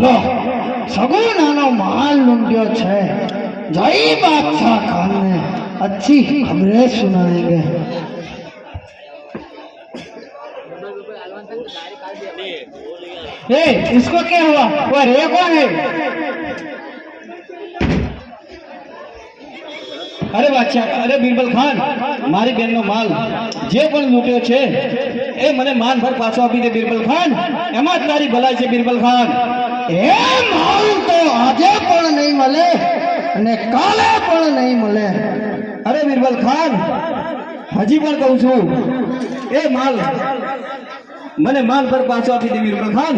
लो सगुनानो माल लूंटियो छे जय बादशाह खान ने अच्छी खबरें सुनाएंगे। इसको क्या हुआ? वो रे कौन है? अरे बादशाह, अरे बीरबल खान, मारी बेन नो माल जे पण लूट्यो छे ए मने मान भर पाछो आपी दे बीरबल खान, एमा तारी भलाई छे बीरबल खान। ए माल तो आजे पण नहीं मळे अने काले पण नहीं मळे। अरे बीरबल खान, हजी पण कहूं छुं ए माल मने मान भर पाछो आपी दे बीरबल खान,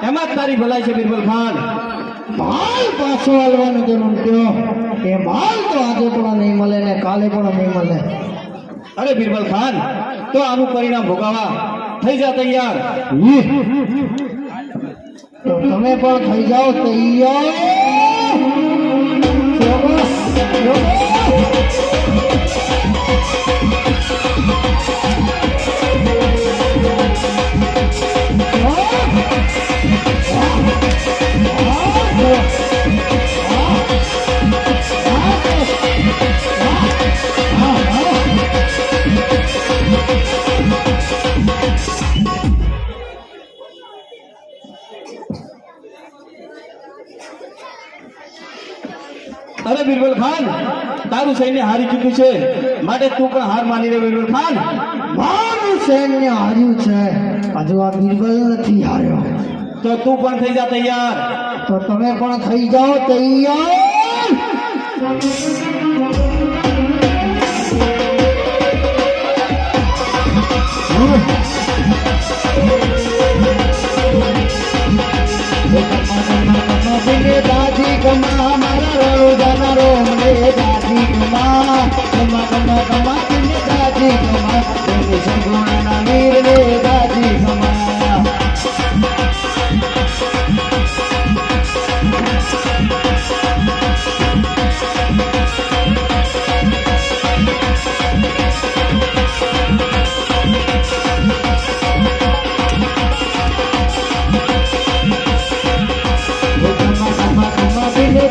एमा तारी भलाई छे बीरबल खान। माल पाछो आलवानो तो लूट्यो ए माल तो आजे पण नहीं मळे ने काले पण नहीं मळे। अरे बीरबल खान, तो आनु परिणाम भोगवा થઈ જા તૈયાર। तो તમે પણ થઈ જાઓ તૈયાર। अरे बीरबल खान, तारू सैन्य हारी चुक्યું છે માટે તું પણ હાર માની લે बीरबल खान। મારું સૈન્ય હાર્યું છે, હજુ આ બીરબલ નથી હાર્યો। તો તું પણ થઈ જા તૈયાર। તો તમે પણ થઈ જાઓ તૈયાર। दादी कमा हमारा रोजाना रोम रे दादी कमा कमा कमा कमा दादी कमा सगुना वीर रे दादी कमा।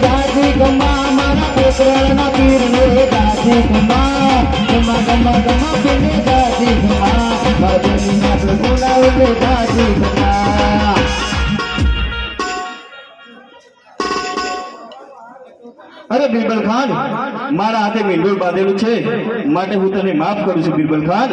दादी कमा हमारा पेशराना पीर ने दादी कमा कमा कमा कमा बिने दादी कमा भजनी ना प्रभुनाव ने दादी कमा। अरे बीरबल खान, मारा हाथे मींडोळ बांधेલું છે માટે હું તને માફ કરું છું बीरबल खान।